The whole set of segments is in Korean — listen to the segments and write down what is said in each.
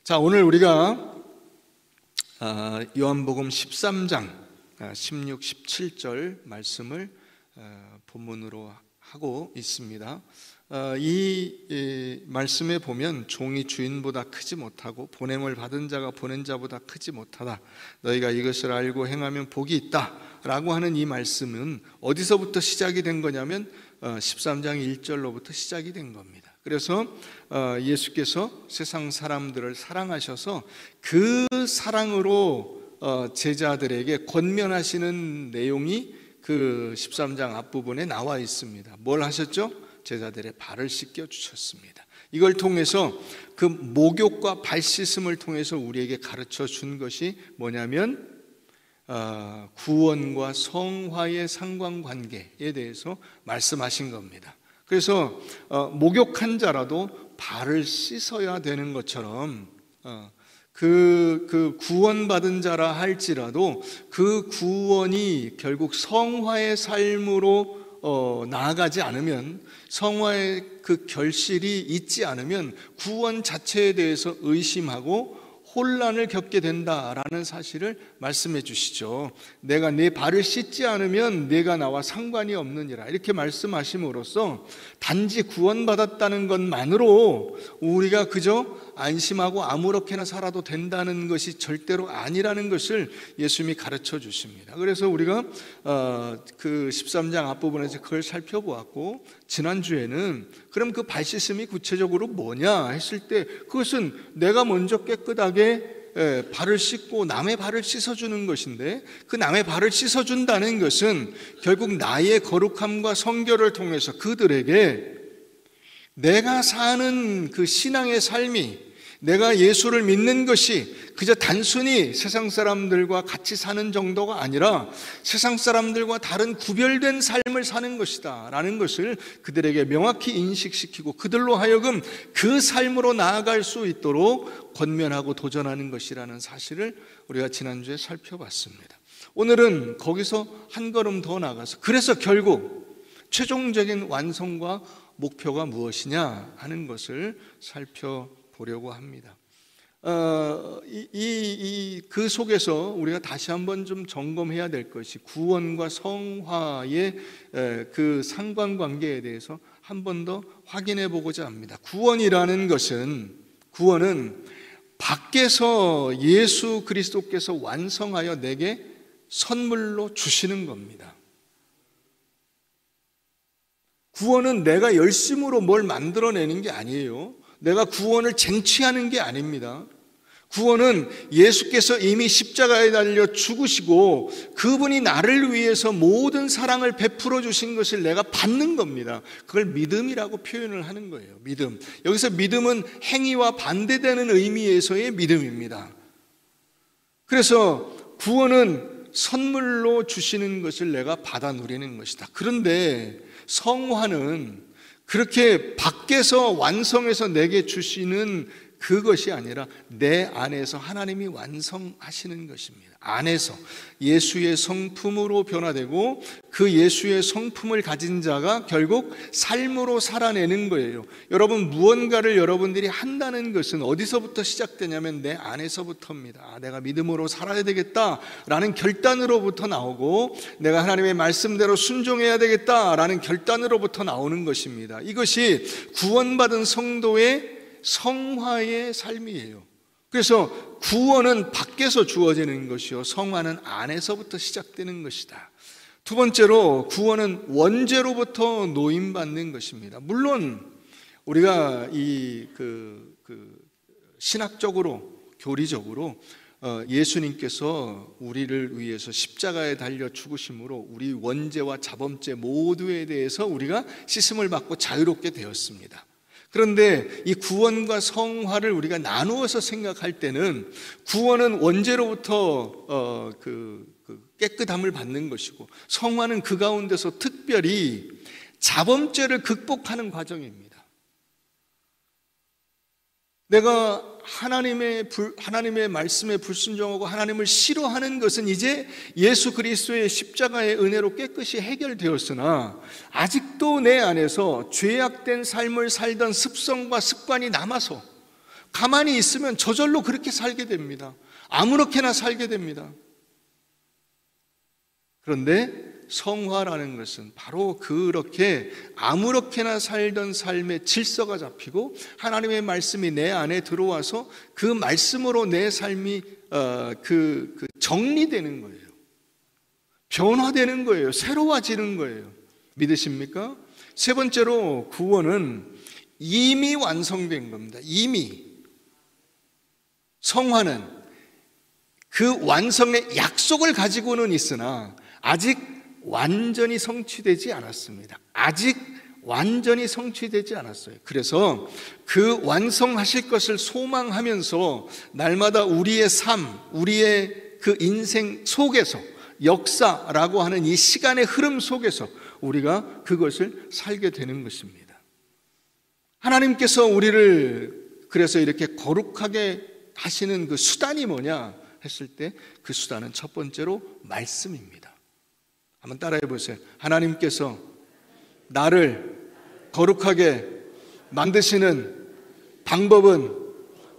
자, 오늘 우리가 요한복음 13장 16, 17절 말씀을 본문으로 하고 있습니다. 이 말씀에 보면 종이 주인보다 크지 못하고 보냄을 받은 자가 보낸 자보다 크지 못하다. 너희가 이것을 알고 행하면 복이 있다 라고 하는 이 말씀은 어디서부터 시작이 된 거냐면 13장 1절로부터 시작이 된 겁니다. 그래서 예수께서 세상 사람들을 사랑하셔서 그 사랑으로 제자들에게 권면하시는 내용이 그 13장 앞부분에 나와 있습니다. 뭘 하셨죠? 제자들의 발을 씻겨 주셨습니다. 이걸 통해서 그 목욕과 발 씻음을 통해서 우리에게 가르쳐 준 것이 뭐냐면 구원과 성화의 상관관계에 대해서 말씀하신 겁니다. 그래서 목욕한 자라도 발을 씻어야 되는 것처럼 그 구원받은 자라 할지라도 그 구원이 결국 성화의 삶으로 나아가지 않으면, 성화의 그 결실이 있지 않으면 구원 자체에 대해서 의심하고 혼란을 겪게 된다라는 사실을 말씀해 주시죠. 내가 네 발을 씻지 않으면 네가 나와 상관이 없느니라, 이렇게 말씀하심으로써 단지 구원받았다는 것만으로 우리가 그저 안심하고 아무렇게나 살아도 된다는 것이 절대로 아니라는 것을 예수님이 가르쳐 주십니다. 그래서 우리가 그 13장 앞부분에서 그걸 살펴보았고, 지난주에는 그럼 그 발 씻음이 구체적으로 뭐냐 했을 때, 그것은 내가 먼저 깨끗하게 발을 씻고 남의 발을 씻어주는 것인데, 그 남의 발을 씻어준다는 것은 결국 나의 거룩함과 성결을 통해서 그들에게 내가 사는 그 신앙의 삶이, 내가 예수를 믿는 것이 그저 단순히 세상 사람들과 같이 사는 정도가 아니라 세상 사람들과 다른 구별된 삶을 사는 것이다 라는 것을 그들에게 명확히 인식시키고 그들로 하여금 그 삶으로 나아갈 수 있도록 권면하고 도전하는 것이라는 사실을 우리가 지난주에 살펴봤습니다. 오늘은 거기서 한 걸음 더 나가서, 그래서 결국 최종적인 완성과 목표가 무엇이냐 하는 것을 살펴보려고 합니다. 그 속에서 우리가 다시 한번 좀 점검해야 될 것이 구원과 성화의 그 상관관계에 대해서 한 번 더 확인해 보고자 합니다. 구원은 밖에서 예수 그리스도께서 완성하여 내게 선물로 주시는 겁니다. 구원은 내가 열심으로 뭘 만들어내는 게 아니에요. 내가 구원을 쟁취하는 게 아닙니다. 구원은 예수께서 이미 십자가에 달려 죽으시고 그분이 나를 위해서 모든 사랑을 베풀어 주신 것을 내가 받는 겁니다. 그걸 믿음이라고 표현을 하는 거예요. 믿음. 여기서 믿음은 행위와 반대되는 의미에서의 믿음입니다. 그래서 구원은 선물로 주시는 것을 내가 받아 누리는 것이다. 그런데 성화는 그렇게 밖에서 완성해서 내게 주시는 그것이 아니라 내 안에서 하나님이 완성하시는 것입니다. 안에서 예수의 성품으로 변화되고 그 예수의 성품을 가진 자가 결국 삶으로 살아내는 거예요. 여러분, 무언가를 여러분들이 한다는 것은 어디서부터 시작되냐면 내 안에서부터입니다. 내가 믿음으로 살아야 되겠다라는 결단으로부터 나오고, 내가 하나님의 말씀대로 순종해야 되겠다라는 결단으로부터 나오는 것입니다. 이것이 구원받은 성도의 성화의 삶이에요. 그래서 구원은 밖에서 주어지는 것이요, 성화는 안에서부터 시작되는 것이다. 두 번째로, 구원은 원죄로부터 노임받는 것입니다. 물론 우리가 신학적으로, 교리적으로 예수님께서 우리를 위해서 십자가에 달려 죽으심으로 우리 원죄와 자범죄 모두에 대해서 우리가 씻음을 받고 자유롭게 되었습니다. 그런데 이 구원과 성화를 우리가 나누어서 생각할 때는 구원은 원죄로부터 깨끗함을 받는 것이고, 성화는 그 가운데서 특별히 자범죄를 극복하는 과정입니다. 내가 하나님의 말씀에 불순종하고 하나님을 싫어하는 것은 이제 예수 그리스도의 십자가의 은혜로 깨끗이 해결되었으나 아직도 내 안에서 죄악된 삶을 살던 습성과 습관이 남아서 가만히 있으면 저절로 그렇게 살게 됩니다. 아무렇게나 살게 됩니다. 그런데 성화라는 것은 바로 그렇게 아무렇게나 살던 삶의 질서가 잡히고 하나님의 말씀이 내 안에 들어와서 그 말씀으로 내 삶이 정리되는 거예요. 변화되는 거예요. 새로워지는 거예요. 믿으십니까? 세 번째로 구원은 이미 완성된 겁니다. 이미. 성화는 그 완성의 약속을 가지고는 있으나 아직 완전히 성취되지 않았습니다. 아직 완전히 성취되지 않았어요. 그래서 그 완성하실 것을 소망하면서 날마다 우리의 삶, 우리의 그 인생 속에서 역사라고 하는 이 시간의 흐름 속에서 우리가 그것을 살게 되는 것입니다. 하나님께서 우리를 그래서 이렇게 거룩하게 하시는 그 수단이 뭐냐 했을 때 그 수단은 첫 번째로 말씀입니다. 한번 따라해 보세요. 하나님께서 나를 거룩하게 만드시는 방법은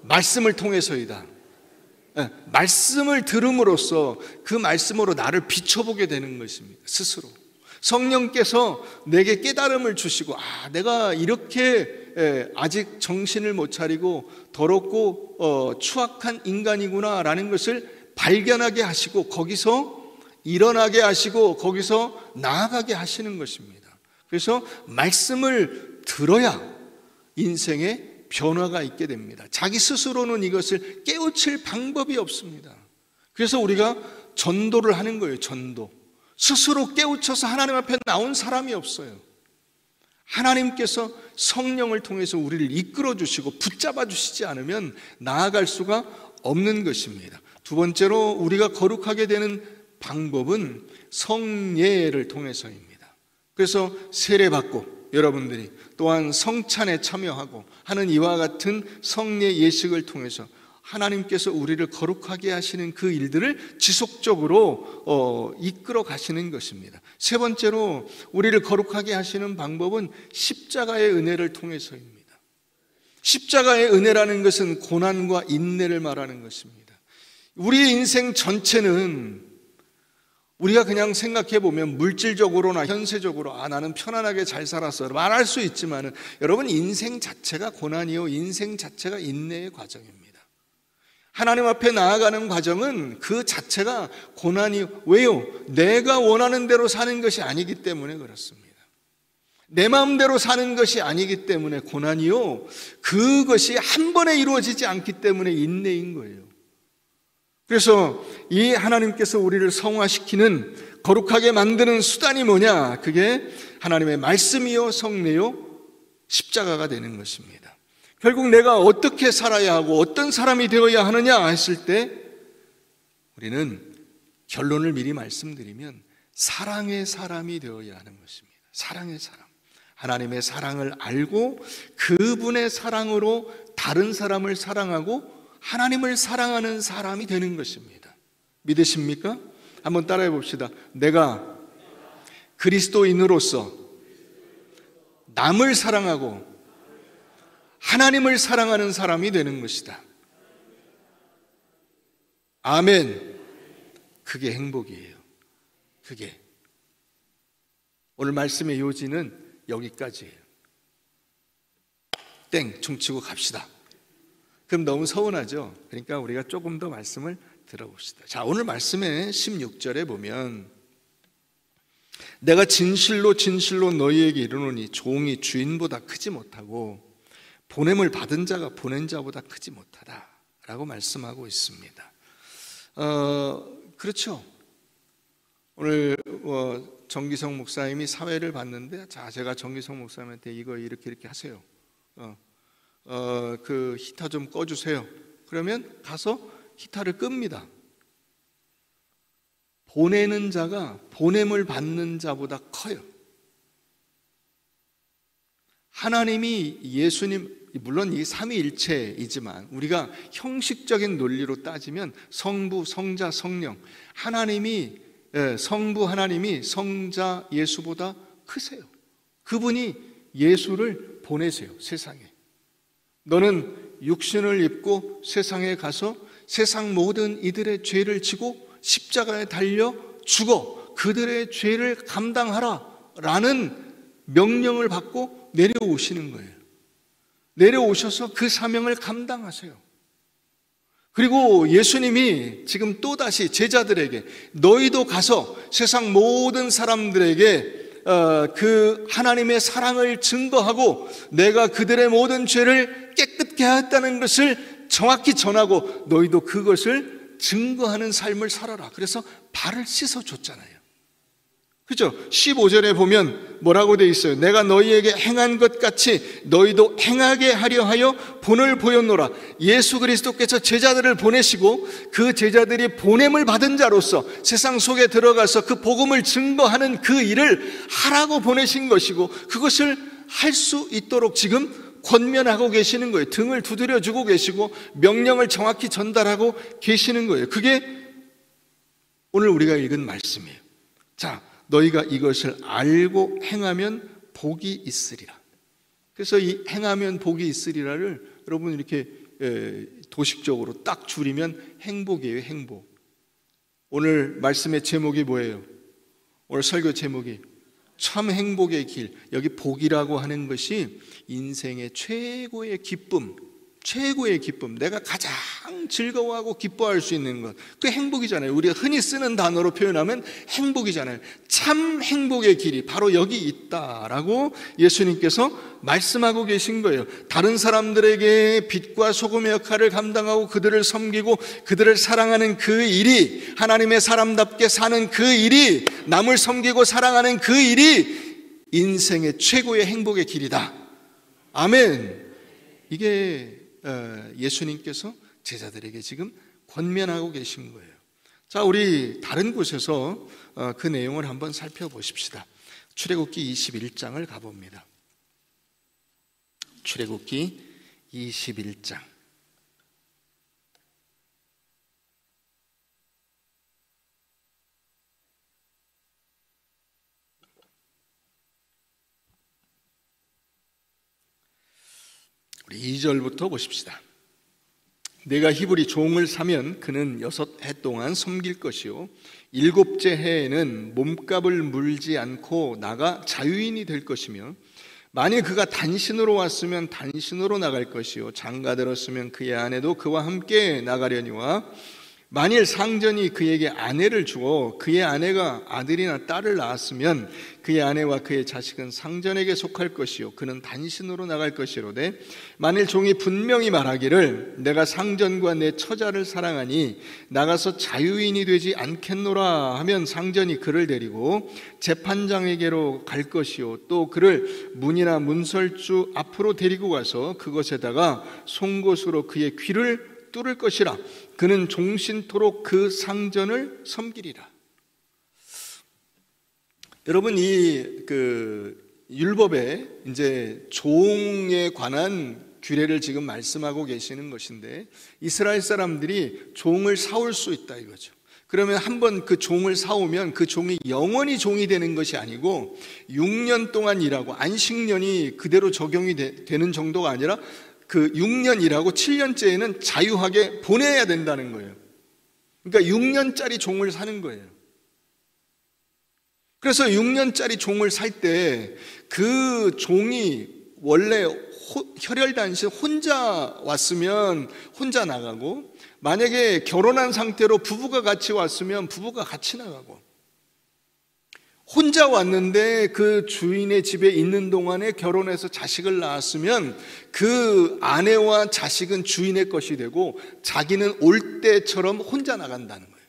말씀을 통해서이다. 말씀을 들음으로써 그 말씀으로 나를 비춰보게 되는 것입니다. 스스로 성령께서 내게 깨달음을 주시고 내가 이렇게 아직 정신을 못 차리고 더럽고 추악한 인간이구나 라는 것을 발견하게 하시고 거기서 일어나게 하시고 거기서 나아가게 하시는 것입니다. 그래서 말씀을 들어야 인생에 변화가 있게 됩니다. 자기 스스로는 이것을 깨우칠 방법이 없습니다. 그래서 우리가 전도를 하는 거예요. 전도. 스스로 깨우쳐서 하나님 앞에 나온 사람이 없어요. 하나님께서 성령을 통해서 우리를 이끌어 주시고 붙잡아 주시지 않으면 나아갈 수가 없는 것입니다. 두 번째로 우리가 거룩하게 되는 방법은 성례를 통해서입니다. 그래서 세례받고 여러분들이 또한 성찬에 참여하고 하는 이와 같은 성례 예식을 통해서 하나님께서 우리를 거룩하게 하시는 그 일들을 지속적으로 이끌어 가시는 것입니다. 세 번째로 우리를 거룩하게 하시는 방법은 십자가의 은혜를 통해서입니다. 십자가의 은혜라는 것은 고난과 인내를 말하는 것입니다. 우리의 인생 전체는 우리가 그냥 생각해 보면 물질적으로나 현세적으로 나는 편안하게 잘 살았어 말할 수 있지만 여러분 인생 자체가 고난이요 인생 자체가 인내의 과정입니다. 하나님 앞에 나아가는 과정은 그 자체가 고난이요. 왜요? 내가 원하는 대로 사는 것이 아니기 때문에 그렇습니다. 내 마음대로 사는 것이 아니기 때문에 고난이요. 그것이 한 번에 이루어지지 않기 때문에 인내인 거예요. 그래서 이 하나님께서 우리를 성화시키는 거룩하게 만드는 수단이 뭐냐? 그게 하나님의 말씀이요 성례요 십자가가 되는 것입니다. 결국 내가 어떻게 살아야 하고 어떤 사람이 되어야 하느냐 했을 때 우리는 결론을 미리 말씀드리면 사랑의 사람이 되어야 하는 것입니다. 사랑의 사람. 하나님의 사랑을 알고 그분의 사랑으로 다른 사람을 사랑하고 하나님을 사랑하는 사람이 되는 것입니다. 믿으십니까? 한번 따라해 봅시다. 내가 그리스도인으로서 남을 사랑하고 하나님을 사랑하는 사람이 되는 것이다. 아멘. 그게 행복이에요. 그게. 오늘 말씀의 요지는 여기까지예요. 땡, 중치고 갑시다. 그럼 너무 서운하죠? 그러니까 우리가 조금 더 말씀을 들어봅시다. 자, 오늘 말씀의 16절에 보면 내가 진실로 진실로 너희에게 이르노니 종이 주인보다 크지 못하고 보냄을 받은 자가 보낸 자보다 크지 못하다 라고 말씀하고 있습니다. 그렇죠. 오늘 정기성 목사님이 사회를 봤는데 자, 제가 정기성 목사님한테 이거 이렇게 하세요. 그 히터 좀 꺼주세요. 그러면 가서 히터를 끕니다. 보내는 자가 보냄을 받는 자보다 커요. 하나님이 예수님, 물론 이 삼위일체이지만 우리가 형식적인 논리로 따지면 성부, 성자, 성령, 하나님이 성부 하나님이 성자 예수보다 크세요. 그분이 예수를 보내세요. 세상에. 너는 육신을 입고 세상에 가서 세상 모든 이들의 죄를 지고 십자가에 달려 죽어 그들의 죄를 감당하라 라는 명령을 받고 내려오시는 거예요. 내려오셔서 그 사명을 감당하세요. 그리고 예수님이 지금 또다시 제자들에게 너희도 가서 세상 모든 사람들에게 그 하나님의 사랑을 증거하고 내가 그들의 모든 죄를 깨끗게 하였다는 것을 정확히 전하고 너희도 그것을 증거하는 삶을 살아라. 그래서 발을 씻어줬잖아요. 그죠? 15절에 보면 뭐라고 되어 있어요? 내가 너희에게 행한 것 같이 너희도 행하게 하려 하여 본을 보였노라. 예수 그리스도께서 제자들을 보내시고 그 제자들이 보냄을 받은 자로서 세상 속에 들어가서 그 복음을 증거하는 그 일을 하라고 보내신 것이고 그것을 할 수 있도록 지금 권면하고 계시는 거예요. 등을 두드려 주고 계시고 명령을 정확히 전달하고 계시는 거예요. 그게 오늘 우리가 읽은 말씀이에요. 자, 너희가 이것을 알고 행하면 복이 있으리라. 그래서 이 행하면 복이 있으리라를 여러분 이렇게 도식적으로 딱 줄이면 행복이에요. 행복. 오늘 말씀의 제목이 뭐예요? 오늘 설교 제목이 참 행복의 길. 여기 복이라고 하는 것이 인생의 최고의 기쁨, 최고의 기쁨, 내가 가장 즐거워하고 기뻐할 수 있는 것, 그게 행복이잖아요. 우리가 흔히 쓰는 단어로 표현하면 행복이잖아요. 참 행복의 길이 바로 여기 있다라고 예수님께서 말씀하고 계신 거예요. 다른 사람들에게 빛과 소금의 역할을 감당하고 그들을 섬기고 그들을 사랑하는 그 일이, 하나님의 사람답게 사는 그 일이, 남을 섬기고 사랑하는 그 일이 인생의 최고의 행복의 길이다. 아멘. 이게 예수님께서 제자들에게 지금 권면하고 계신 거예요. 자, 우리 다른 곳에서 그 내용을 한번 살펴보십시다. 출애굽기 21장을 가봅니다. 출애굽기 21장. 우리 2절부터 보십시다. 내가 히브리 종을 사면 그는 6해 동안 섬길 것이요 7째 해에는 몸값을 물지 않고 나가 자유인이 될 것이며 만일 그가 단신으로 왔으면 단신으로 나갈 것이요 장가 들었으면 그의 아내도 그와 함께 나가려니와 만일 상전이 그에게 아내를 주어 그의 아내가 아들이나 딸을 낳았으면 그의 아내와 그의 자식은 상전에게 속할 것이요 그는 단신으로 나갈 것이로되 만일 종이 분명히 말하기를 내가 상전과 내 처자를 사랑하니 나가서 자유인이 되지 않겠노라 하면 상전이 그를 데리고 재판장에게로 갈 것이요 또 그를 문이나 문설주 앞으로 데리고 가서 그것에다가 송곳으로 그의 귀를 뚫을 것이라. 그는 종신토록 그 상전을 섬기리라. 여러분, 이 율법에 이제 종에 관한 규례를 지금 말씀하고 계시는 것인데 이스라엘 사람들이 종을 사올 수 있다 이거죠. 그러면 한번 그 종을 사오면 그 종이 영원히 종이 되는 것이 아니고 6년 동안 일하고 안식년이 그대로 적용이 되는 정도가 아니라 그 6년 일하고 7년째에는 자유하게 보내야 된다는 거예요. 그러니까 6년짜리 종을 사는 거예요. 그래서 6년짜리 종을 살 때 그 종이 원래 혈혈단신 혼자 왔으면 혼자 나가고 만약에 결혼한 상태로 부부가 같이 왔으면 부부가 같이 나가고 혼자 왔는데 그 주인의 집에 있는 동안에 결혼해서 자식을 낳았으면 그 아내와 자식은 주인의 것이 되고 자기는 올 때처럼 혼자 나간다는 거예요.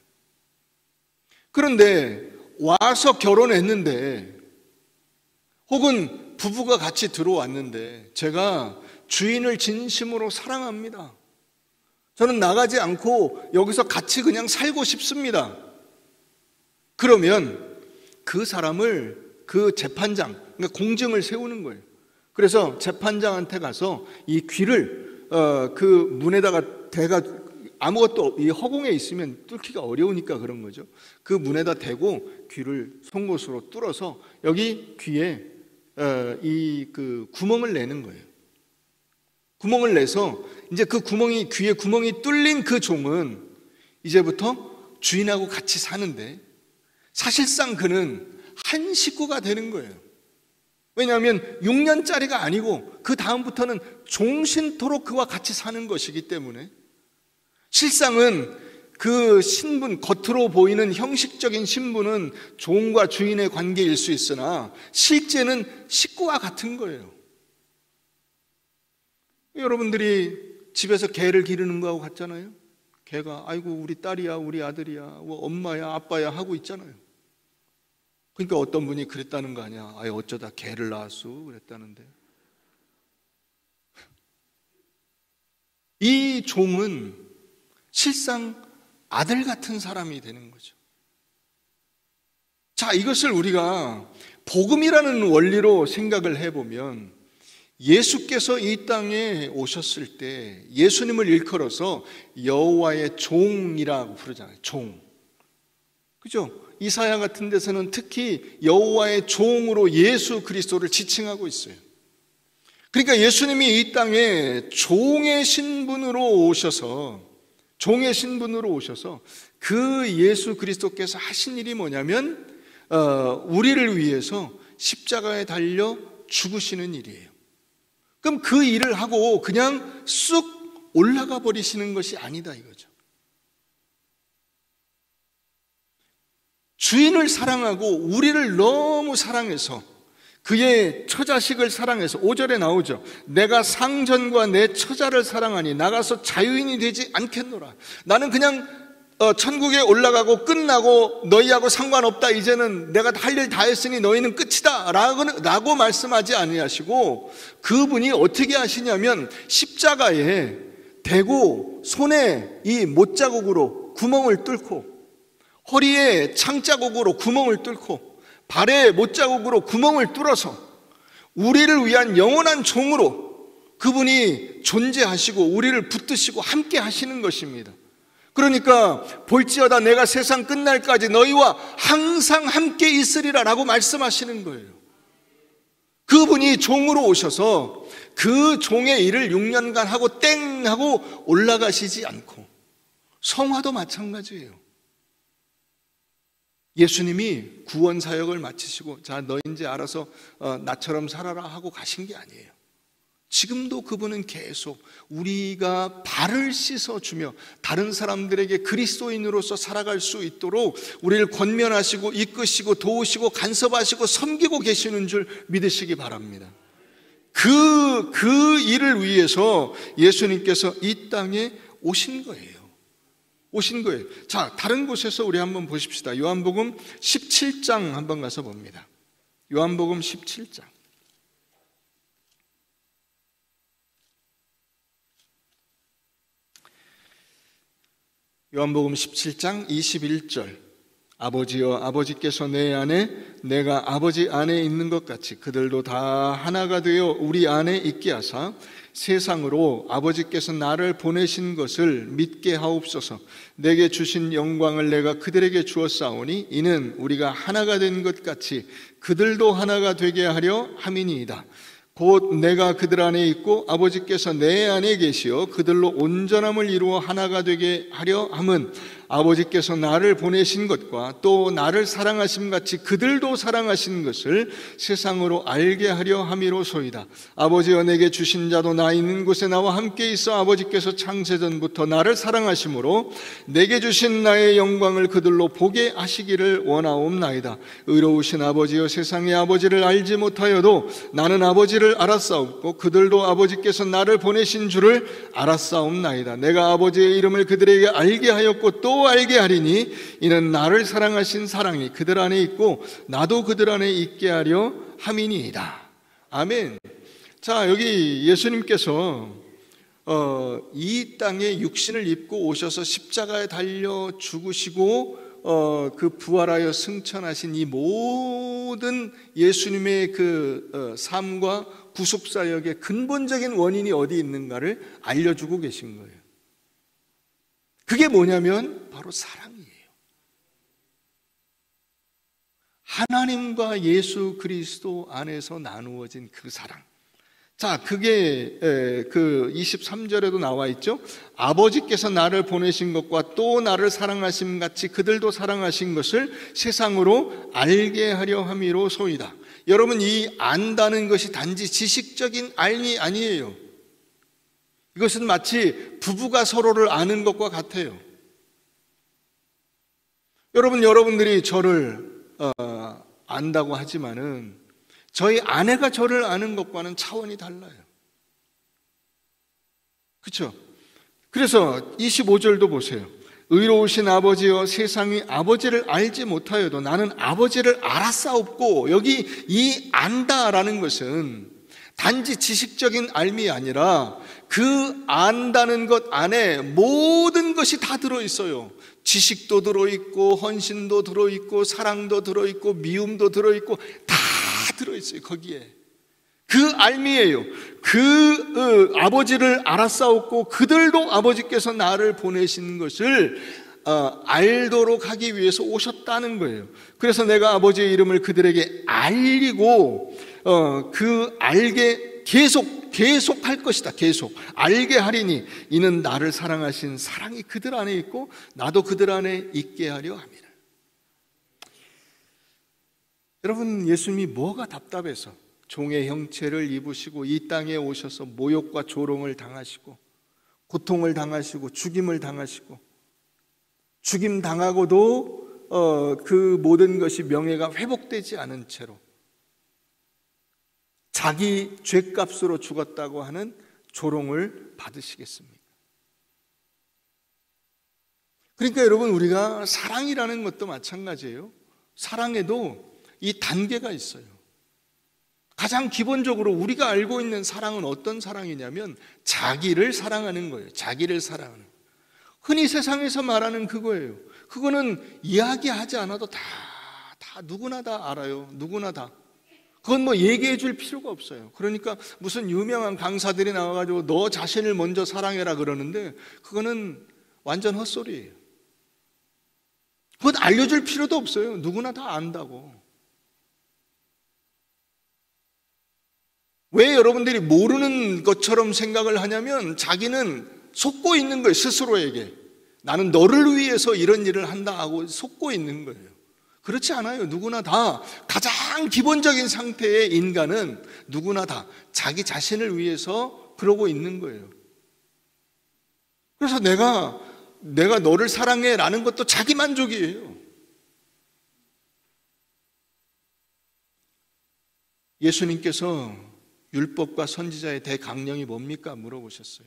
그런데 와서 결혼했는데 혹은 부부가 같이 들어왔는데 제가 주인을 진심으로 사랑합니다. 저는 나가지 않고 여기서 같이 그냥 살고 싶습니다. 그러면 그 사람을 그 재판장, 그러니까 공증을 세우는 거예요. 그래서 재판장한테 가서 이 귀를 그 문에다가 대가 아무것도 이 허공에 있으면 뚫기가 어려우니까 그런 거죠. 그 문에다 대고 귀를 송곳으로 뚫어서 여기 귀에 이 그 구멍을 내는 거예요. 구멍을 내서 이제 그 구멍이, 귀에 구멍이 뚫린 그 종은 이제부터 주인하고 같이 사는데 사실상 그는 한 식구가 되는 거예요. 왜냐하면 6년짜리가 아니고 그 다음부터는 종신토록 그와 같이 사는 것이기 때문에 실상은 그 신분, 겉으로 보이는 형식적인 신분은 종과 주인의 관계일 수 있으나 실제는 식구와 같은 거예요. 여러분들이 집에서 개를 기르는 거하고 같잖아요. 개가 아이고 우리 딸이야, 우리 아들이야, 엄마야, 아빠야 하고 있잖아요. 그러니까 어떤 분이 그랬다는 거 아니야. 아이 어쩌다 개를 낳았어 그랬다는데. 이 종은 실상 아들 같은 사람이 되는 거죠. 자, 이것을 우리가 복음이라는 원리로 생각을 해보면 예수께서 이 땅에 오셨을 때 예수님을 일컬어서 여호와의 종이라고 부르잖아요. 종. 그죠? 이사야 같은 데서는 특히 여호와의 종으로 예수 그리스도를 지칭하고 있어요. 그러니까 예수님이 이 땅에 종의 신분으로 오셔서 그 예수 그리스도께서 하신 일이 뭐냐면 우리를 위해서 십자가에 달려 죽으시는 일이에요. 그럼 그 일을 하고 그냥 쑥 올라가 버리시는 것이 아니다 이거죠. 주인을 사랑하고 우리를 너무 사랑해서 그의 처자식을 사랑해서 5절에 나오죠. 내가 상전과 내 처자를 사랑하니 나가서 자유인이 되지 않겠노라. 나는 그냥 천국에 올라가고 끝나고 너희하고 상관없다. 이제는 내가 할 일 다 했으니 너희는 끝이다 라고 말씀하지 아니하시고 그분이 어떻게 하시냐면 십자가에 대고 손에 이 못자국으로 구멍을 뚫고 허리에 창자국으로 구멍을 뚫고 발에 못자국으로 구멍을 뚫어서 우리를 위한 영원한 종으로 그분이 존재하시고 우리를 붙드시고 함께 하시는 것입니다. 그러니까 볼지어다 내가 세상 끝날까지 너희와 항상 함께 있으리라 라고 말씀하시는 거예요. 그분이 종으로 오셔서 그 종의 일을 6년간 하고 땡 하고 올라가시지 않고 성화도 마찬가지예요. 예수님이 구원 사역을 마치시고 자 너 이제 알아서 나처럼 살아라 하고 가신 게 아니에요. 지금도 그분은 계속 우리가 발을 씻어주며 다른 사람들에게 그리스도인으로서 살아갈 수 있도록 우리를 권면하시고 이끄시고 도우시고 간섭하시고 섬기고 계시는 줄 믿으시기 바랍니다. 그 일을 위해서 예수님께서 이 땅에 오신 거예요. 자, 다른 곳에서 우리 한번 보십시다. 요한복음 17장 한번 가서 봅니다. 요한복음 17장. 요한복음 17장 21절. 아버지여 아버지께서 내 안에 내가 아버지 안에 있는 것 같이 그들도 다 하나가 되어 우리 안에 있게 하사 세상으로 아버지께서 나를 보내신 것을 믿게 하옵소서. 내게 주신 영광을 내가 그들에게 주었사오니 이는 우리가 하나가 된 것 같이 그들도 하나가 되게 하려 함이니이다. 곧 내가 그들 안에 있고 아버지께서 내 안에 계시어 그들로 온전함을 이루어 하나가 되게 하려 함은 아버지께서 나를 보내신 것과 또 나를 사랑하심 같이 그들도 사랑하신 것을 세상으로 알게 하려 함이로소이다. 아버지여 내게 주신 자도 나 있는 곳에 나와 함께 있어 아버지께서 창세전부터 나를 사랑하심으로 내게 주신 나의 영광을 그들로 보게 하시기를 원하옵나이다. 의로우신 아버지여 세상의 아버지를 알지 못하여도 나는 아버지를 알았사옵고 그들도 아버지께서 나를 보내신 줄을 알았사옵나이다. 내가 아버지의 이름을 그들에게 알게 하였고 또 알게 하리니 이는 나를 사랑하신 사랑이 그들 안에 있고 나도 그들 안에 있게 하려 함이니이다. 아멘. 자, 여기 예수님께서 이 땅에 육신을 입고 오셔서 십자가에 달려 죽으시고 그 부활하여 승천하신 이 모든 예수님의 그 삶과 구속사역의 근본적인 원인이 어디 있는가를 알려주고 계신 거예요. 그게 뭐냐면 바로 사랑이에요. 하나님과 예수 그리스도 안에서 나누어진 그 사랑. 자, 그게 그 23절에도 나와 있죠. 아버지께서 나를 보내신 것과 또 나를 사랑하심 같이 그들도 사랑하신 것을 세상으로 알게 하려 함이로소이다. 여러분, 이 안다는 것이 단지 지식적인 알미 아니에요. 이것은 마치 부부가 서로를 아는 것과 같아요. 여러분들이 저를 안다고 하지만은 저희 아내가 저를 아는 것과는 차원이 달라요. 그렇죠? 그래서 25절도 보세요. 의로우신 아버지여, 세상이 아버지를 알지 못하여도 나는 아버지를 알았사옵고, 여기 이 안다라는 것은 단지 지식적인 알미 아니라 그 안다는 것 안에 모든 것이 다 들어있어요. 지식도 들어있고, 헌신도 들어있고, 사랑도 들어있고, 미움도 들어있고, 다 들어있어요. 거기에 그 알미예요. 그 아버지를 알았사옵고 그들도 아버지께서 나를 보내신 것을 알도록 하기 위해서 오셨다는 거예요. 그래서 내가 아버지의 이름을 그들에게 알리고 그 알게 계속 할 것이다. 계속 알게 하리니 이는 나를 사랑하신 사랑이 그들 안에 있고 나도 그들 안에 있게 하려 함이라. 여러분, 예수님이 뭐가 답답해서 종의 형체를 입으시고 이 땅에 오셔서 모욕과 조롱을 당하시고 고통을 당하시고 죽임을 당하시고, 죽임 당하고도 그 모든 것이 명예가 회복되지 않은 채로 자기 죄값으로 죽었다고 하는 조롱을 받으시겠습니까? 그러니까 여러분, 우리가 사랑이라는 것도 마찬가지예요. 사랑에도 이 단계가 있어요. 가장 기본적으로 우리가 알고 있는 사랑은 어떤 사랑이냐면 자기를 사랑하는 거예요. 자기를 사랑하는. 흔히 세상에서 말하는 그거예요. 그거는 이야기하지 않아도 다 누구나 다 알아요. 누구나 다. 그건 뭐 얘기해 줄 필요가 없어요. 그러니까 무슨 유명한 강사들이 나와가지고 너 자신을 먼저 사랑해라 그러는데 그거는 완전 헛소리예요. 그건 알려줄 필요도 없어요. 누구나 다 안다고. 왜 여러분들이 모르는 것처럼 생각을 하냐면 자기는 속고 있는 거예요. 스스로에게. 나는 너를 위해서 이런 일을 한다 하고 속고 있는 거예요. 그렇지 않아요. 누구나 다 가장 기본적인 상태의 인간은 누구나 다 자기 자신을 위해서 그러고 있는 거예요. 그래서 내가 너를 사랑해 라는 것도 자기 만족이에요. 예수님께서 율법과 선지자의 대강령이 뭡니까? 물어보셨어요.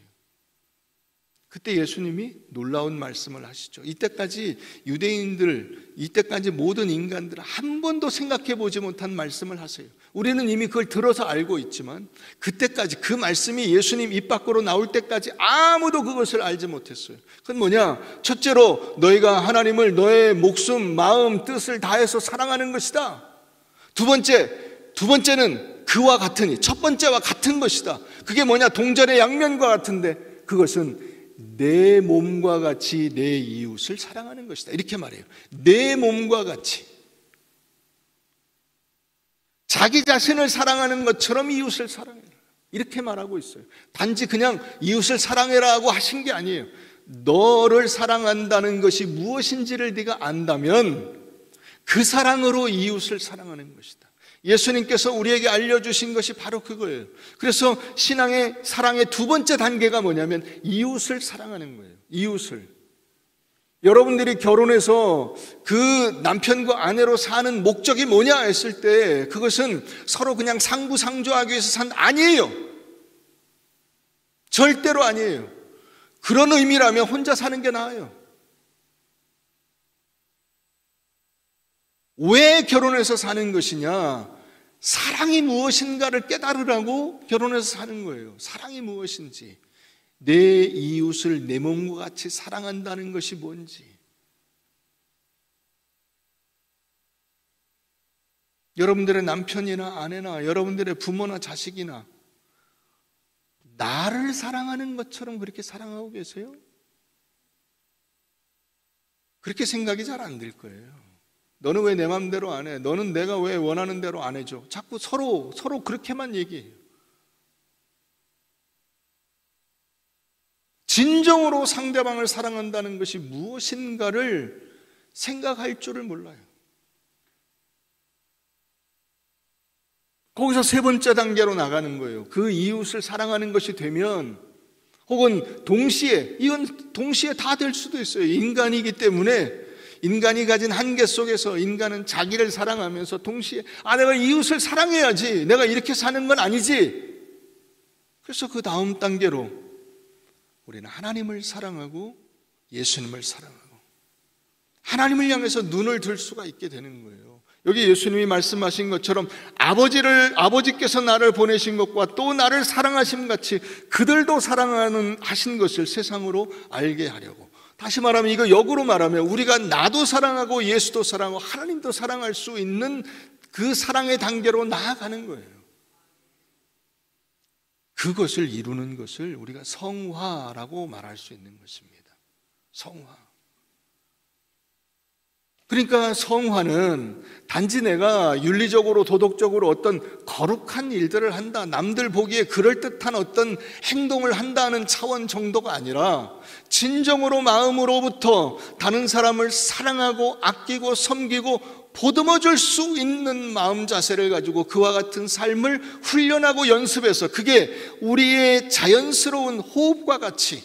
그때 예수님이 놀라운 말씀을 하시죠. 이때까지 유대인들, 이때까지 모든 인간들 한 번도 생각해 보지 못한 말씀을 하세요. 우리는 이미 그걸 들어서 알고 있지만 그때까지 그 말씀이 예수님 입 밖으로 나올 때까지 아무도 그것을 알지 못했어요. 그건 뭐냐? 첫째로 너희가 하나님을 너의 목숨, 마음, 뜻을 다해서 사랑하는 것이다. 두 번째는 그와 같으니, 첫 번째와 같은 것이다. 그게 뭐냐? 동전의 양면과 같은데 그것은 내 몸과 같이 내 이웃을 사랑하는 것이다. 이렇게 말해요. 내 몸과 같이. 자기 자신을 사랑하는 것처럼 이웃을 사랑해라. 이렇게 말하고 있어요. 단지 그냥 이웃을 사랑해라고 하신 게 아니에요. 너를 사랑한다는 것이 무엇인지를 네가 안다면 그 사랑으로 이웃을 사랑하는 것이다. 예수님께서 우리에게 알려주신 것이 바로 그거예요. 그래서 신앙의 사랑의 두 번째 단계가 뭐냐면 이웃을 사랑하는 거예요. 이웃을. 여러분들이 결혼해서 그 남편과 아내로 사는 목적이 뭐냐 했을 때 그것은 서로 그냥 상부상조하기 위해서 아니에요. 절대로 아니에요. 그런 의미라면 혼자 사는 게 나아요. 왜 결혼해서 사는 것이냐? 사랑이 무엇인가를 깨달으라고 결혼해서 사는 거예요. 사랑이 무엇인지, 내 이웃을 내 몸과 같이 사랑한다는 것이 뭔지. 여러분들의 남편이나 아내나 여러분들의 부모나 자식이나 나를 사랑하는 것처럼 그렇게 사랑하고 계세요? 그렇게 생각이 잘 안 들 거예요. 너는 왜 내 맘대로 안 해? 너는 내가 왜 원하는 대로 안 해줘? 자꾸 서로 그렇게만 얘기해요. 진정으로 상대방을 사랑한다는 것이 무엇인가를 생각할 줄을 몰라요. 거기서 세 번째 단계로 나가는 거예요. 그 이웃을 사랑하는 것이 되면, 혹은 동시에, 이건 동시에 다 될 수도 있어요. 인간이기 때문에 인간이 가진 한계 속에서 인간은 자기를 사랑하면서 동시에 내가 이웃을 사랑해야지, 내가 이렇게 사는 건 아니지. 그래서 그 다음 단계로 우리는 하나님을 사랑하고 예수님을 사랑하고 하나님을 향해서 눈을 들 수가 있게 되는 거예요. 여기 예수님이 말씀하신 것처럼 아버지께서 나를 보내신 것과 또 나를 사랑하심 같이 그들도 하신 것을 세상으로 알게 하려고. 다시 말하면, 이거 역으로 말하면 우리가 나도 사랑하고 예수도 사랑하고 하나님도 사랑할 수 있는 그 사랑의 단계로 나아가는 거예요. 그것을 이루는 것을 우리가 성화라고 말할 수 있는 것입니다. 성화. 그러니까 성화는 단지 내가 윤리적으로 도덕적으로 어떤 거룩한 일들을 한다, 남들 보기에 그럴듯한 어떤 행동을 한다는 차원 정도가 아니라 진정으로 마음으로부터 다른 사람을 사랑하고 아끼고 섬기고 보듬어 줄 수 있는 마음 자세를 가지고 그와 같은 삶을 훈련하고 연습해서, 그게 우리의 자연스러운 호흡과 같이,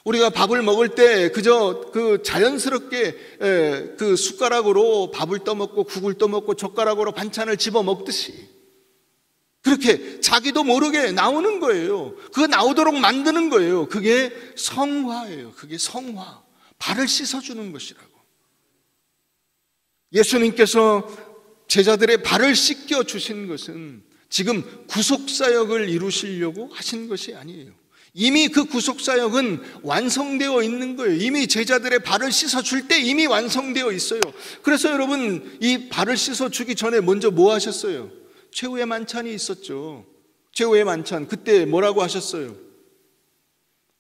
우리가 밥을 먹을 때 그저 그 자연스럽게 그 숟가락으로 밥을 떠먹고 국을 떠먹고 젓가락으로 반찬을 집어 먹듯이 그렇게 자기도 모르게 나오는 거예요. 그거 나오도록 만드는 거예요. 그게 성화예요. 그게 성화. 발을 씻어주는 것이라고. 예수님께서 제자들의 발을 씻겨 주신 것은 지금 구속사역을 이루시려고 하신 것이 아니에요. 이미 그 구속사역은 완성되어 있는 거예요. 이미 제자들의 발을 씻어줄 때 이미 완성되어 있어요. 그래서 여러분, 이 발을 씻어주기 전에 먼저 뭐 하셨어요? 최후의 만찬이 있었죠. 최후의 만찬. 그때 뭐라고 하셨어요?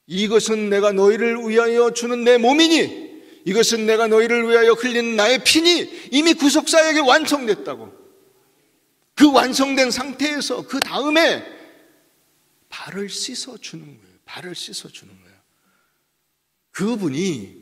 이것은 내가 너희를 위하여 주는 내 몸이니, 이것은 내가 너희를 위하여 흘리는 나의 피니. 이미 구속사역이 완성됐다고. 그 완성된 상태에서 그 다음에 발을 씻어주는 거예요. 발을 씻어주는 거예요. 그분이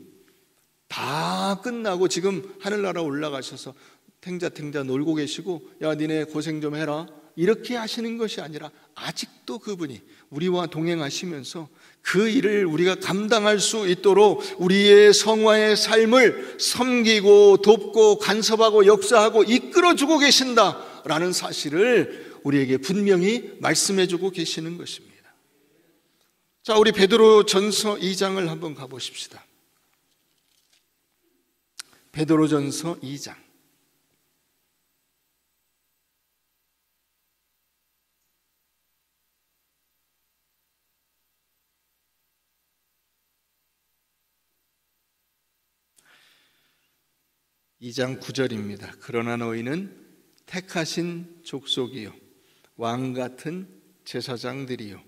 다 끝나고 지금 하늘나라 올라가셔서 탱자탱자 놀고 계시고, 야 니네 고생 좀 해라, 이렇게 하시는 것이 아니라 아직도 그분이 우리와 동행하시면서 그 일을 우리가 감당할 수 있도록 우리의 성화의 삶을 섬기고 돕고 간섭하고 역사하고 이끌어주고 계신다라는 사실을 우리에게 분명히 말씀해주고 계시는 것입니다. 자, 우리 베드로전서 2장을 한번 가보십시다. 베드로전서 2장. (2장 9절입니다) 그러나 너희는 택하신 족속이요 왕같은 제사장들이요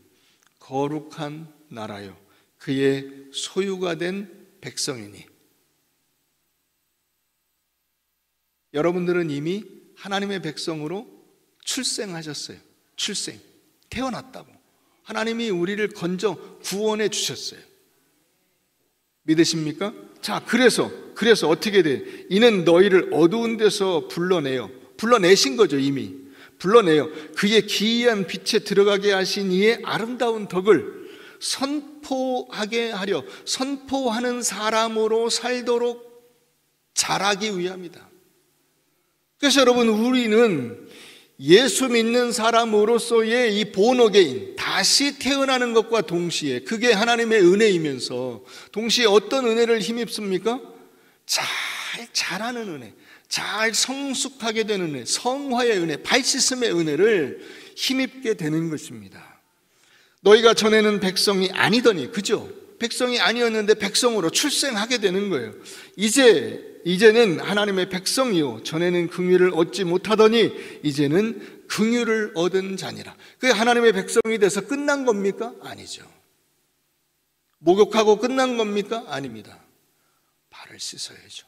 거룩한 나라요 그의 소유가 된 백성이니. 여러분들은 이미 하나님의 백성으로 출생하셨어요. 출생, 태어났다고. 하나님이 우리를 건져 구원해 주셨어요. 믿으십니까? 자, 그래서 어떻게 돼? 이는 너희를 어두운 데서 불러내신 거죠. 이미 불러내요. 그의 기이한 빛에 들어가게 하신 이의 아름다운 덕을 선포하게 하려, 선포하는 사람으로 살도록 자라기 위함이다. 그래서 여러분, 우리는 예수 믿는 사람으로서의 이 본어게인, 다시 태어나는 것과 동시에 그게 하나님의 은혜이면서 동시에 어떤 은혜를 힘입습니까? 잘 자라는 은혜, 잘 성숙하게 되는 은혜, 성화의 은혜, 발 씻음의 은혜를 힘입게 되는 것입니다. 너희가 전에는 백성이 아니더니, 그죠? 백성이 아니었는데 백성으로 출생하게 되는 거예요. 이제는 하나님의 백성이요 전에는 긍휼을 얻지 못하더니 이제는 긍휼을 얻은 자니라. 그게 하나님의 백성이 돼서 끝난 겁니까? 아니죠. 목욕하고 끝난 겁니까? 아닙니다. 발을 씻어야죠.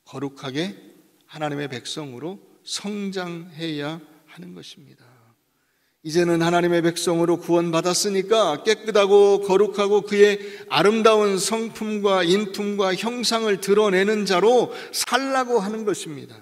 거룩하게 하나님의 백성으로 성장해야 하는 것입니다. 이제는 하나님의 백성으로 구원받았으니까 깨끗하고 거룩하고 그의 아름다운 성품과 인품과 형상을 드러내는 자로 살라고 하는 것입니다.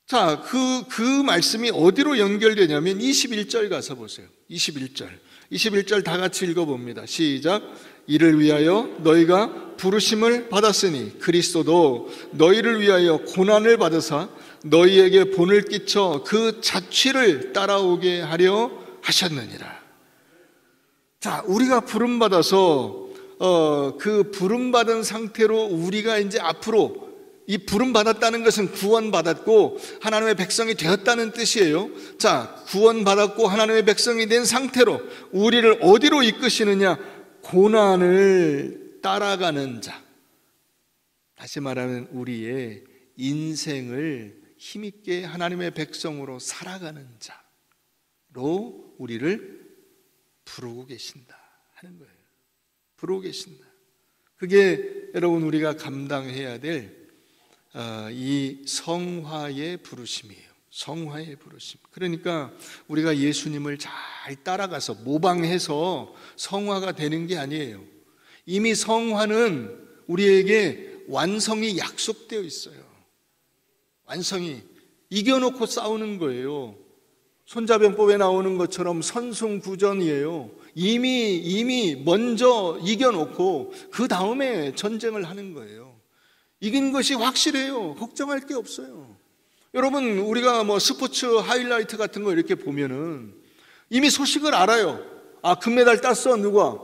자, 그 말씀이 어디로 연결되냐면 21절 가서 보세요. 21절 다 같이 읽어봅니다. 시작. 이를 위하여 너희가 부르심을 받았으니 그리스도도 너희를 위하여 고난을 받으사 너희에게 본을 끼쳐 그 자취를 따라오게 하려 하셨느니라. 자, 우리가 부름받아서 그 부름받은 상태로 우리가 이제 앞으로 이 부름받았다는 것은 구원받았고 하나님의 백성이 되었다는 뜻이에요. 자, 구원받았고 하나님의 백성이 된 상태로 우리를 어디로 이끄시느냐? 고난을 따라가는 자. 다시 말하면 우리의 인생을 힘있게 하나님의 백성으로 살아가는 자로 우리를 부르고 계신다 하는 거예요. 부르고 계신다. 그게 여러분 우리가 감당해야 될 이 성화의 부르심이에요. 성화의 부르심. 그러니까 우리가 예수님을 잘 따라가서 모방해서 성화가 되는 게 아니에요. 이미 성화는 우리에게 완성이 약속되어 있어요. 완성이. 이겨놓고 싸우는 거예요. 손자병법에 나오는 것처럼 선승구전이에요. 이미 먼저 이겨놓고 그 다음에 전쟁을 하는 거예요. 이긴 것이 확실해요. 걱정할 게 없어요. 여러분, 우리가 뭐 스포츠 하이라이트 같은 거 이렇게 보면은 이미 소식을 알아요. 아, 금메달 땄어, 누가.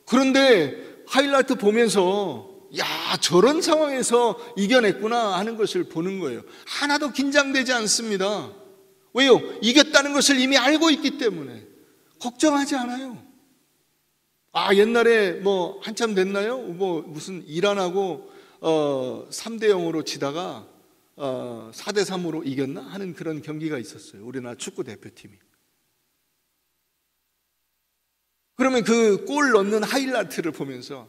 그런데 하이라이트 보면서 야, 저런 상황에서 이겨냈구나 하는 것을 보는 거예요. 하나도 긴장되지 않습니다. 왜요? 이겼다는 것을 이미 알고 있기 때문에 걱정하지 않아요. 아, 옛날에 뭐 한참 됐나요? 뭐 무슨 이란하고 3대 0으로 지다가 4대 3으로 이겼나 하는 그런 경기가 있었어요. 우리나라 축구 대표팀이. 그러면 그 골 넣는 하이라이트를 보면서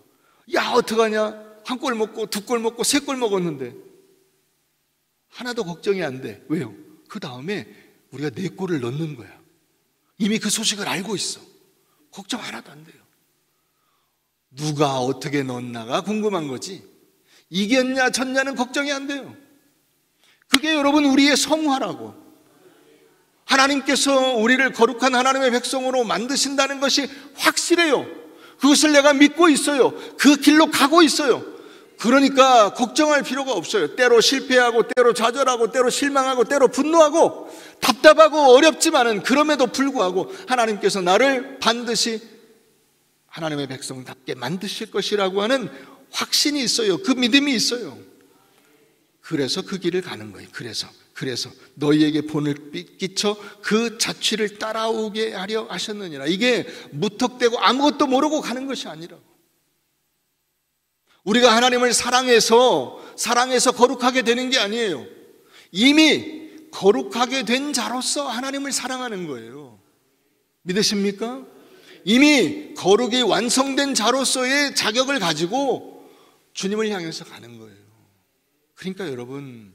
야, 어떡하냐? 한 골 먹고 두 골 먹고 세 골 먹었는데 하나도 걱정이 안 돼. 왜요? 그 다음에 우리가 네 골을 넣는 거야. 이미 그 소식을 알고 있어. 걱정 하나도 안 돼요. 누가 어떻게 넣었나가 궁금한 거지. 이겼냐 졌냐는 걱정이 안 돼요. 그게 여러분 우리의 성화라고. 하나님께서 우리를 거룩한 하나님의 백성으로 만드신다는 것이 확실해요. 그것을 내가 믿고 있어요. 그 길로 가고 있어요. 그러니까 걱정할 필요가 없어요. 때로 실패하고 때로 좌절하고 때로 실망하고 때로 분노하고 답답하고 어렵지만은 그럼에도 불구하고 하나님께서 나를 반드시 하나님의 백성답게 만드실 것이라고 하는 확신이 있어요. 그 믿음이 있어요. 그래서 그 길을 가는 거예요. 그래서 너희에게 본을 끼쳐 그 자취를 따라오게 하려 하셨느니라. 이게 무턱대고 아무것도 모르고 가는 것이 아니라고. 우리가 하나님을 사랑해서 거룩하게 되는 게 아니에요. 이미 거룩하게 된 자로서 하나님을 사랑하는 거예요. 믿으십니까? 이미 거룩이 완성된 자로서의 자격을 가지고 주님을 향해서 가는 거예요. 그러니까 여러분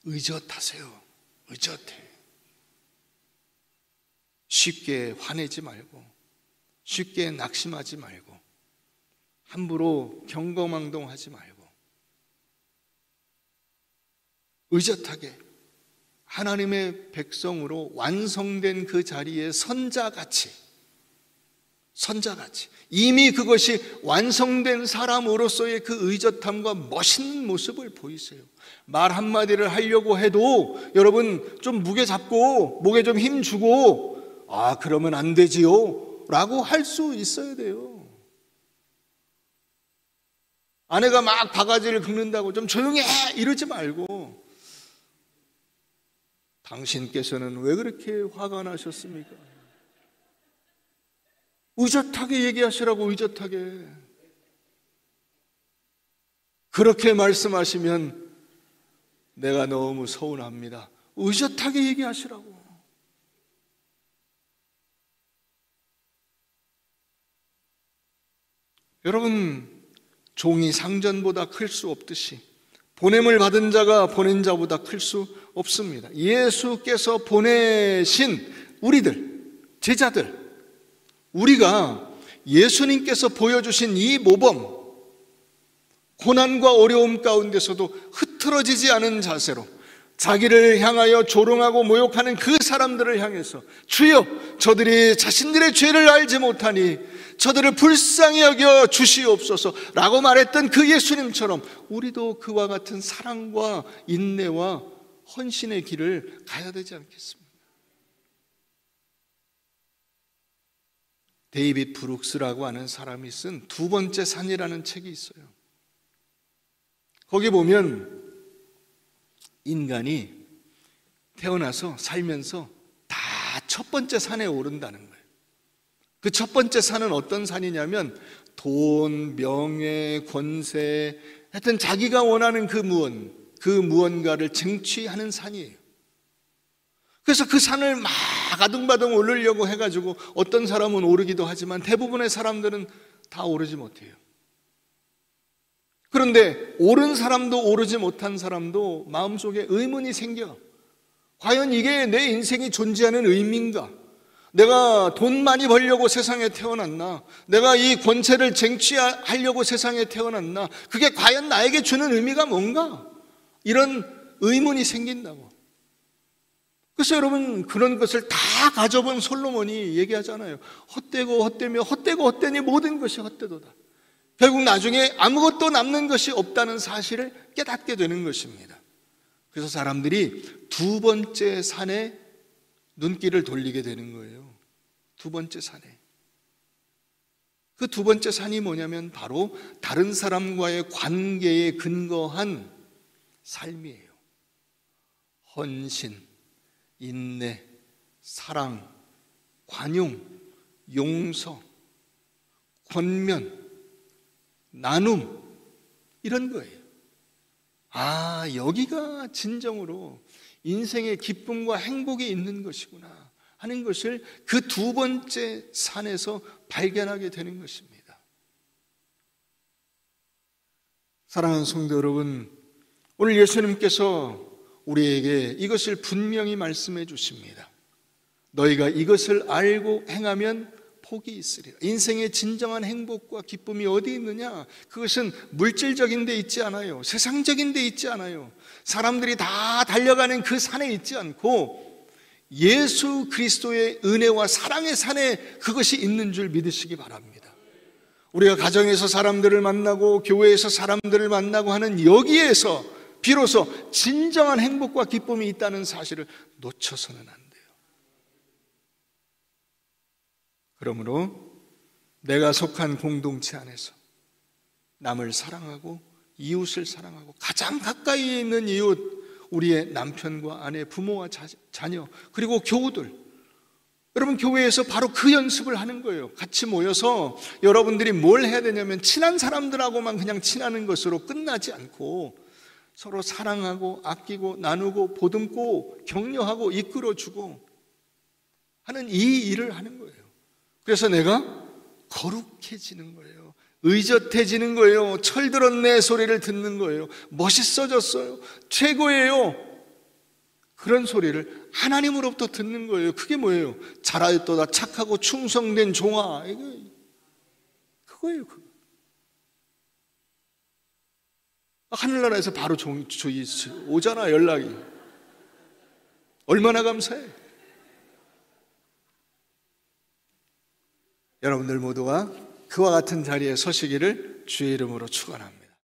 의젓하세요. 의젓해. 쉽게 화내지 말고 쉽게 낙심하지 말고 함부로 경거망동하지 말고 의젓하게 하나님의 백성으로 완성된 그 자리에 선자같이 이미 그것이 완성된 사람으로서의 그 의젓함과 멋있는 모습을 보이세요. 말 한마디를 하려고 해도 여러분 좀 무게 잡고 목에 좀 힘 주고 아 그러면 안 되지요 라고 할 수 있어야 돼요. 아내가 막 바가지를 긁는다고 좀 조용히 해 이러지 말고 당신께서는 왜 그렇게 화가 나셨습니까? 의젓하게 얘기하시라고. 의젓하게. 그렇게 말씀하시면 내가 너무 서운합니다. 의젓하게 얘기하시라고. 여러분 종이 상전보다 클 수 없듯이 보냄을 받은 자가 보낸 자보다 클 수 없습니다. 예수께서 보내신 우리들, 제자들, 우리가 예수님께서 보여주신 이 모범, 고난과 어려움 가운데서도 흐트러지지 않은 자세로 자기를 향하여 조롱하고 모욕하는 그 사람들을 향해서 주여, 저들이 자신들의 죄를 알지 못하니 저들을 불쌍히 여겨 주시옵소서 라고 말했던 그 예수님처럼 우리도 그와 같은 사랑과 인내와 헌신의 길을 가야 되지 않겠습니까? 데이빗 브룩스라고 하는 사람이 쓴 두 번째 산이라는 책이 있어요. 거기 보면 인간이 태어나서 살면서 다 첫 번째 산에 오른다는 거예요. 그 첫 번째 산은 어떤 산이냐면 돈, 명예, 권세, 하여튼 자기가 원하는 그 무언가를 쟁취하는 산이에요. 그래서 그 산을 막 아둥바둥 오르려고 해가지고 어떤 사람은 오르기도 하지만 대부분의 사람들은 다 오르지 못해요. 그런데 오른 사람도 오르지 못한 사람도 마음속에 의문이 생겨. 과연 이게 내 인생이 존재하는 의미인가? 내가 돈 많이 벌려고 세상에 태어났나? 내가 이 권세를 쟁취하려고 세상에 태어났나? 그게 과연 나에게 주는 의미가 뭔가? 이런 의문이 생긴다고. 그래서 여러분, 그런 것을 다 가져본 솔로몬이 얘기하잖아요. 헛되고 헛되며 헛되고 헛되니 모든 것이 헛되도다. 결국 나중에 아무것도 남는 것이 없다는 사실을 깨닫게 되는 것입니다. 그래서 사람들이 두 번째 산에 눈길을 돌리게 되는 거예요. 두 번째 산에. 그 두 번째 산이 뭐냐면 바로 다른 사람과의 관계에 근거한 삶이에요. 헌신, 인내, 사랑, 관용, 용서, 권면, 나눔, 이런 거예요. 아, 여기가 진정으로 인생의 기쁨과 행복이 있는 것이구나 하는 것을 그 두 번째 산에서 발견하게 되는 것입니다. 사랑하는 성도 여러분, 오늘 예수님께서 우리에게 이것을 분명히 말씀해 주십니다. 너희가 이것을 알고 행하면 복이 있으리라. 인생의 진정한 행복과 기쁨이 어디 있느냐? 그것은 물질적인 데 있지 않아요. 세상적인 데 있지 않아요. 사람들이 다 달려가는 그 산에 있지 않고 예수 그리스도의 은혜와 사랑의 산에 그것이 있는 줄 믿으시기 바랍니다. 우리가 가정에서 사람들을 만나고 교회에서 사람들을 만나고 하는 여기에서 비로소 진정한 행복과 기쁨이 있다는 사실을 놓쳐서는 안 돼요. 그러므로 내가 속한 공동체 안에서 남을 사랑하고 이웃을 사랑하고 가장 가까이에 있는 이웃, 우리의 남편과 아내, 부모와 자녀, 그리고 교우들, 여러분 교회에서 바로 그 연습을 하는 거예요. 같이 모여서 여러분들이 뭘 해야 되냐면 친한 사람들하고만 그냥 친하는 것으로 끝나지 않고 서로 사랑하고 아끼고 나누고 보듬고 격려하고 이끌어주고 하는 이 일을 하는 거예요. 그래서 내가 거룩해지는 거예요. 의젓해지는 거예요. 철들었네 소리를 듣는 거예요. 멋있어졌어요. 최고예요. 그런 소리를 하나님으로부터 듣는 거예요. 그게 뭐예요? 잘하였도다 착하고 충성된 종아. 그거예요. 그거. 하늘나라에서 바로 종이 오잖아, 연락이. 얼마나 감사해. 여러분들 모두가 그와 같은 자리에 서시기를 주의 이름으로 축원합니다.